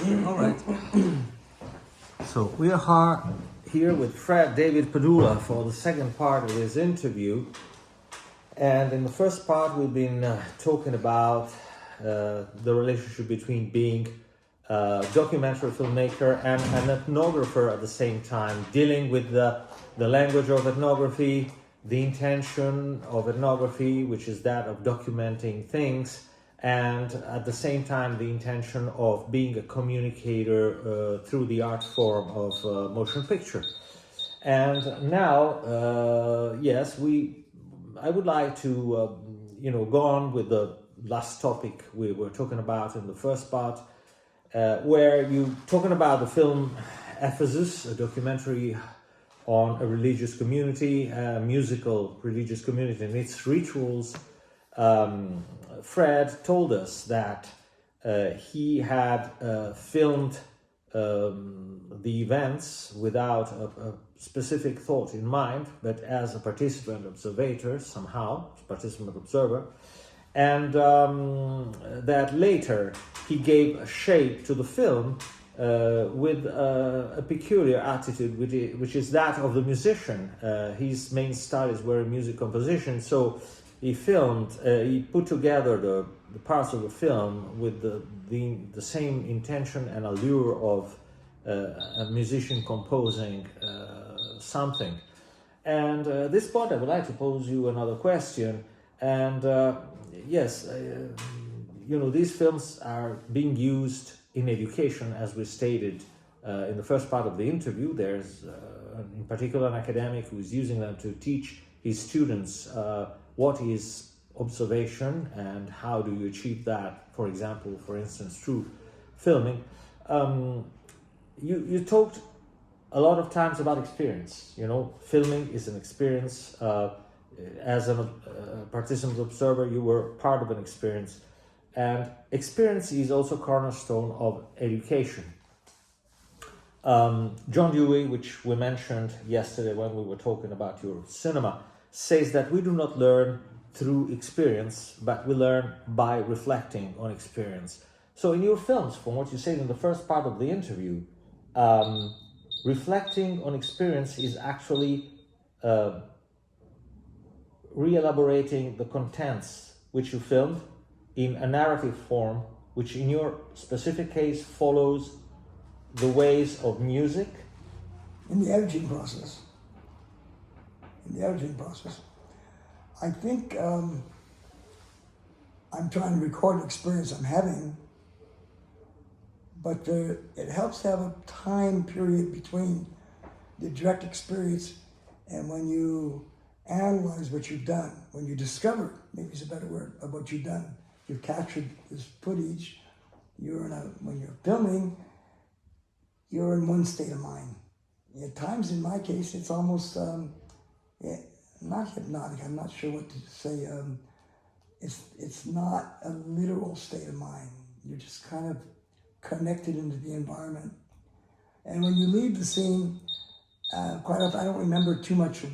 All right. So we are here with Fred David Padula for the second part of this interview. And in the first part, we've been talking about the relationship between being a documentary filmmaker and an ethnographer at the same time, dealing with the language of ethnography, the intention of ethnography, which is that of documenting things, and at the same time the intention of being a communicator through the art form of motion picture. And now, I would like to go on with the last topic we were talking about in the first part, where you talking about the film Ephesus, a documentary on a religious community, a musical religious community and its rituals. Fred told us that he had filmed the events without a specific thought in mind, but as a participant observer, and that later he gave a shape to the film with a peculiar attitude, which is that of the musician. His main studies were in music composition, so he put together the parts of the film with the same intention and allure of a musician composing something. And at this point, I would like to pose you another question. And these films are being used in education, as we stated in the first part of the interview. There's in particular an academic who is using them to teach his students what is observation and how do you achieve that, for instance, through filming. You talked a lot of times about experience. Filming is an experience. As a participant observer, you were part of an experience. And experience is also cornerstone of education. John Dewey, which we mentioned yesterday when we were talking about your cinema, says that we do not learn through experience, but we learn by reflecting on experience. So in your films, from what you said in the first part of the interview, reflecting on experience is actually re-elaborating the contents which you filmed in a narrative form, which in your specific case follows the ways of music. In the editing process, I think I'm trying to record an experience I'm having, but it helps to have a time period between the direct experience and when you analyze what you've done, when you discover, maybe it's a better word, of what you've done. You've captured this footage. When you're filming, you're in one state of mind. At times, in my case, it's almost not hypnotic. I'm not sure what to say. It's not a literal state of mind. You're just kind of connected into the environment. And when you leave the scene, quite often I don't remember too much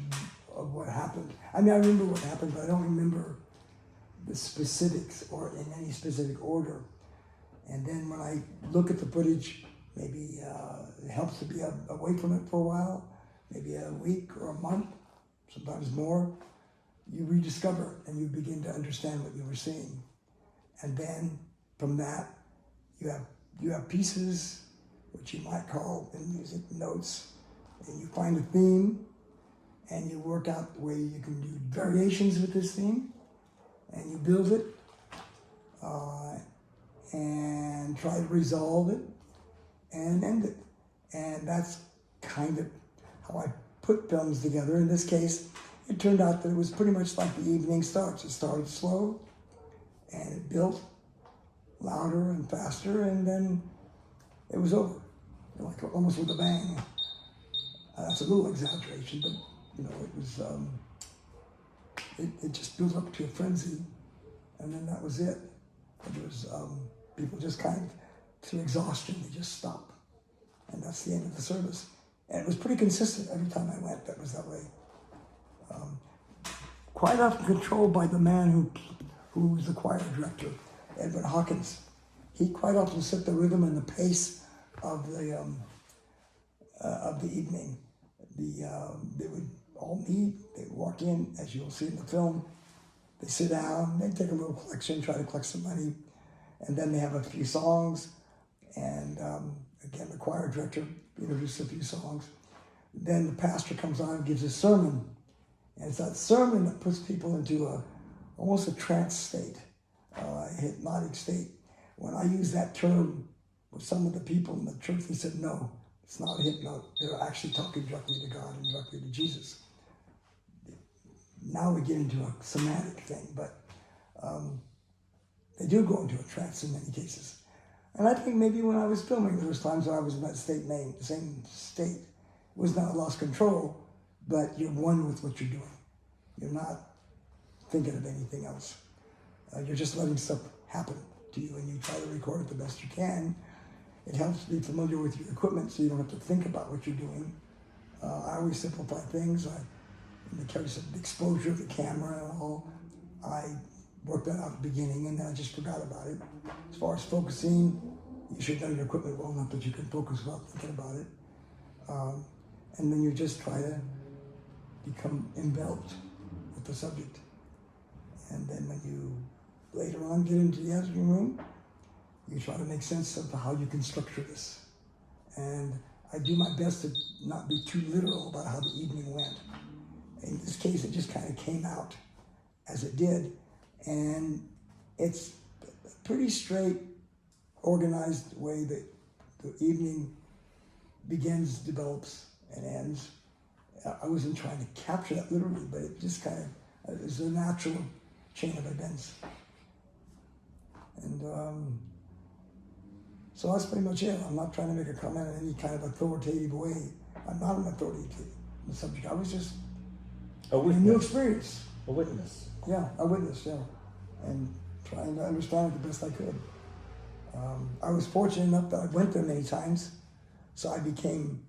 of what happened. I mean, I remember what happened, but I don't remember the specifics or in any specific order. And then when I look at the footage, maybe it helps to be away from it for a while, maybe a week or a month, sometimes more. You rediscover it and you begin to understand what you were seeing. And then from that, you have pieces, which you might call in music notes, and you find a theme, and you work out the way you can do variations with this theme, and you build it, and try to resolve it, and end it. And that's kind of how I put films together. In this case, it turned out that it was pretty much like The Evening Starts. It started slow, and it built louder and faster, and then it was over, like almost with a bang. That's a little exaggeration, but it was, it just built up to a frenzy, and then that was it. It was, people just kind of, through exhaustion, they just stop. And that's the end of the service. And it was pretty consistent every time I went, that was that way. Quite often controlled by the man who was the choir director, Edwin Hawkins. he quite often set the rhythm and the pace of the evening. They would all meet, they would walk in, as you'll see in the film, they sit down, they take a little collection, try to collect some money, and then they have a few songs, and again, the choir director introduces a few songs. Then the pastor comes on and gives a sermon, and it's that sermon that puts people into almost a trance state, a hypnotic state. When I use that term with some of the people in the church, they said, no, it's not a hypnotic. They're actually talking directly to God and directly to Jesus. Now we get into a somatic thing, but they do go into a trance in many cases. And I think maybe when I was filming, there was times when I was in that the same state. It was not lost control, but you're one with what you're doing. You're not thinking of anything else. You're just letting stuff happen to you, and you try to record it the best you can. It helps to be familiar with your equipment so you don't have to think about what you're doing. I always simplify things. In the case of the exposure of the camera and all, I worked that out at the beginning, and then I just forgot about it. As far as focusing, you should know your equipment well enough that you can focus without thinking about it. And then you just try to become enveloped with the subject. And then when you later on get into the editing room, you try to make sense of how you can structure this. And I do my best to not be too literal about how the evening went. In this case, it just kind of came out as it did. And it's a pretty straight, organized way that the evening begins, develops, and ends. I wasn't trying to capture that literally, but it just kind of is a natural chain of events. And so that's pretty much it. I'm not trying to make a comment in any kind of authoritative way. I'm not an authority to the subject. I was just a new experience. A witness. Yeah, a witness, yeah. And trying to understand it the best I could. I was fortunate enough that I went there many times, so I became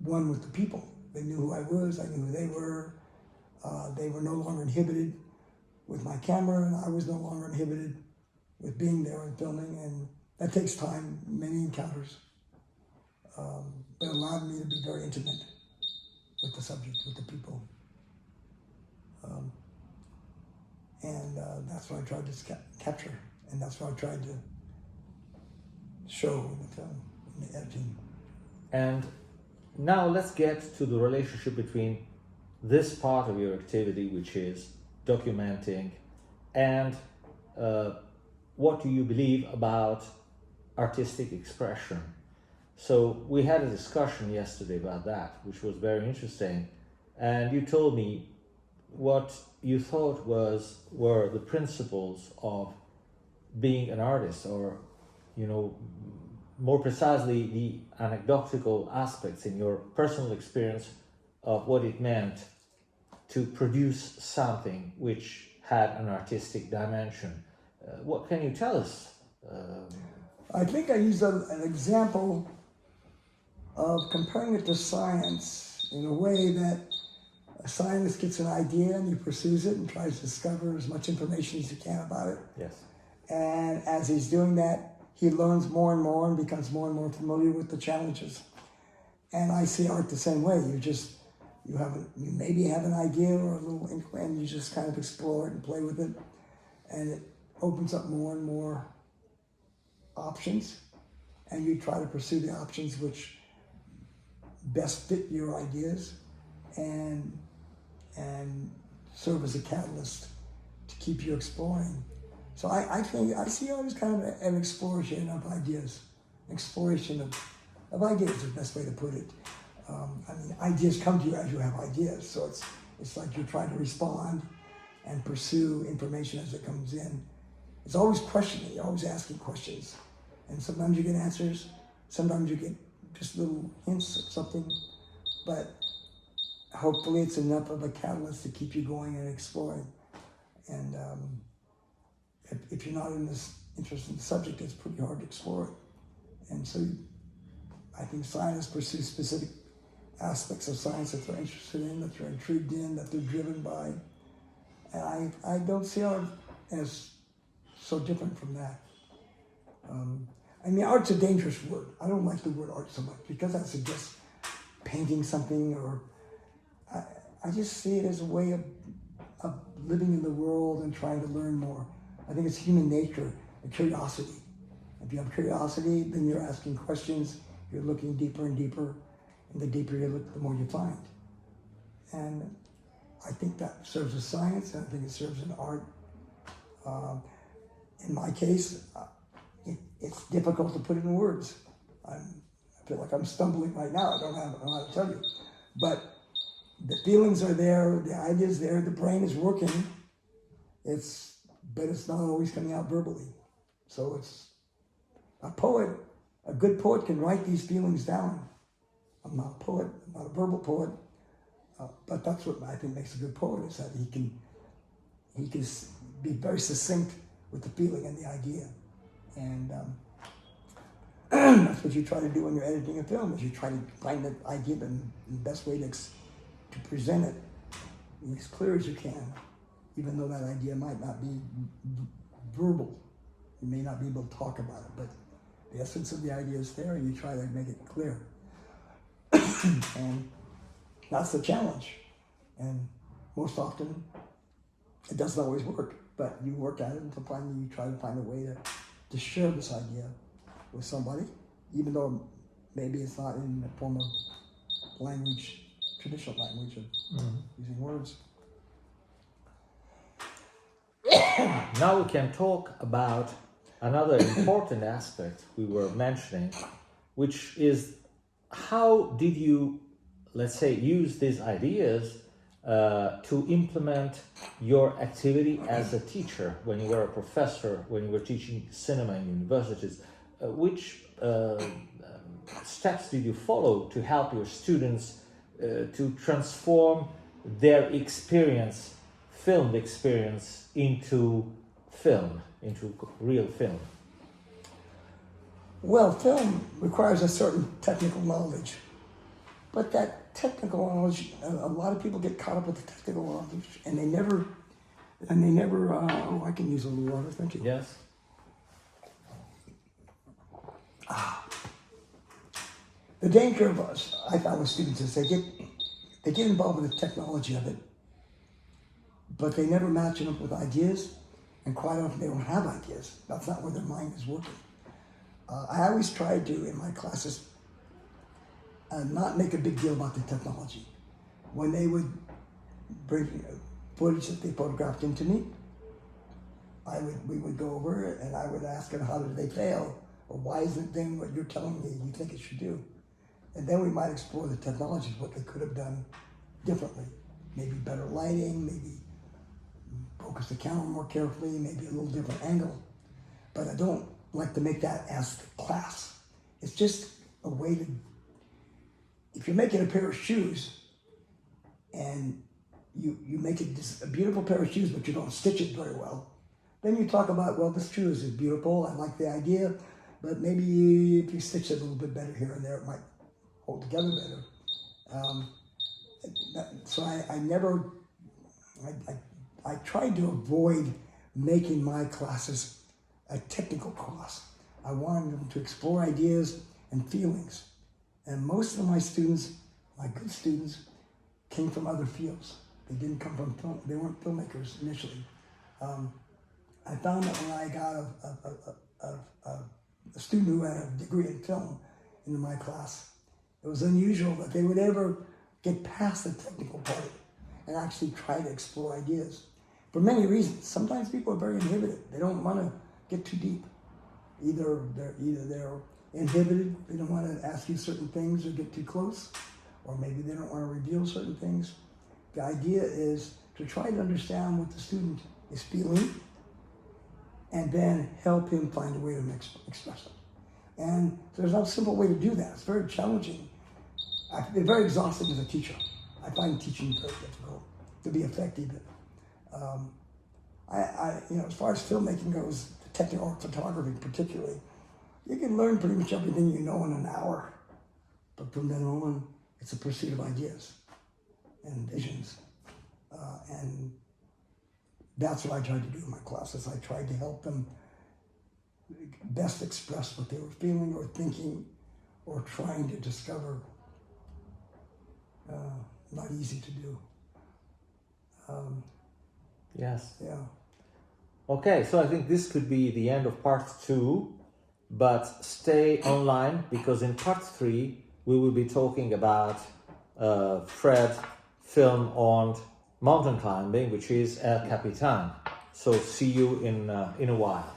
one with the people. They knew who I was, I knew who they were. They were no longer inhibited with my camera, and I was no longer inhibited with being there and filming, and that takes time, many encounters. But it allowed me to be very intimate with the subject, with the people. And that's what I tried to capture, and that's what I tried to show in the film, in the editing. And now let's get to the relationship between this part of your activity, which is documenting, and what do you believe about artistic expression. So we had a discussion yesterday about that, which was very interesting, and you told me what you thought were the principles of being an artist, or more precisely the anecdotal aspects in your personal experience of what it meant to produce something which had an artistic dimension. What can you tell us? I think I used an example of comparing it to science in a way that a scientist gets an idea and he pursues it and tries to discover as much information as he can about it. Yes. And as he's doing that, he learns more and more and becomes more and more familiar with the challenges. And I see art the same way. You maybe have an idea or a little inkling, and you just kind of explore it and play with it. And it opens up more and more options. And you try to pursue the options which best fit your ideas and serve as a catalyst to keep you exploring. So I see art as kind of an exploration of ideas. Exploration of ideas is the best way to put it. Ideas come to you as you have ideas. So it's like you're trying to respond and pursue information as it comes in. It's always questioning, you're always asking questions. And sometimes you get answers, sometimes you get just little hints of something, but hopefully it's enough of a catalyst to keep you going and exploring. And if you're not interested in the subject, it's pretty hard to explore it. And so I think scientists pursue specific aspects of science that they're interested in, that they're intrigued in, that they're driven by. And I don't see art as so different from that. I mean, art's a dangerous word. I don't like the word art so much because that suggests painting something, or I just see it as a way of living in the world and trying to learn more. I think it's human nature, a curiosity. If you have curiosity, then you're asking questions, you're looking deeper and deeper, and the deeper you look, the more you find. And I think that serves as science, and I think it serves in art. In my case, it's difficult to put it in words. I feel like I'm stumbling right now. I don't know how to tell you. But the feelings are there, the idea's there, the brain is working. But it's not always coming out verbally. So it's a poet, a good poet can write these feelings down. I'm not a poet, I'm not a verbal poet, but that's what I think makes a good poet, is that he can be very succinct with the feeling and the idea. And that's what you try to do when you're editing a film, is you try to find the idea and the best way to present it as clear as you can, even though that idea might not be verbal. You may not be able to talk about it, but the essence of the idea is there, and you try to make it clear. And that's the challenge. And most often, it doesn't always work, but you work at it until finally you try to find a way to share this idea with somebody, even though maybe it's not in the form of language, traditional language of using words. Now we can talk about another important aspect we were mentioning, which is how did you, let's say, use these ideas to implement your activity as a teacher when you were a professor, when you were teaching cinema in universities? Which steps did you follow to help your students to transform their experience, filmed experience, into film, into real film? Well, film requires a certain technical knowledge, but that technical knowledge, a lot of people get caught up with the technical knowledge, and they never, I can use a little water, thank you. Yes. The danger of us, I found with students, is they get involved with the technology of it, but they never match it up with ideas, and quite often they don't have ideas. That's not where their mind is working. I always try to, in my classes, not make a big deal about the technology. When they would bring footage that they photographed into me, we would go over it, and I would ask them, how did they fail? Or why isn't it doing what you're telling me you think it should do? And then we might explore the technologies, what they could have done differently. Maybe better lighting, maybe focus the camera more carefully, maybe a little different angle. But I don't like to make that as the class. It's just a way to, if you're making a pair of shoes and you make it just a beautiful pair of shoes, but you don't stitch it very well, then you talk about, well, this shoe is beautiful, I like the idea, but maybe if you stitch it a little bit better here and there, it might hold together better. So I tried to avoid making my classes a technical class. I wanted them to explore ideas and feelings. And most of my students, my good students, came from other fields. They didn't come from film, they weren't filmmakers initially. I found that when I got a student who had a degree in film into my class, it was unusual that they would ever get past the technical part and actually try to explore ideas. For many reasons. Sometimes people are very inhibited. They don't want to get too deep. Either they're inhibited, they don't want to ask you certain things or get too close, or maybe they don't want to reveal certain things. The idea is to try to understand what the student is feeling and then help him find a way to express it. And there's no simple way to do that. It's very challenging. It's very exhausting as a teacher. I find teaching very difficult to be effective. As far as filmmaking goes, technical photography particularly, you can learn pretty much everything you know in an hour. But from then on, it's a pursuit of ideas and visions. And that's what I tried to do in my classes. I tried to help them best express what they were feeling or thinking or trying to discover. Not easy to do. Yes. Yeah. Okay, so I think this could be the end of part 2, but stay online because in part 3 we will be talking about Fred film on mountain climbing, which is El Capitan. So see you in a while.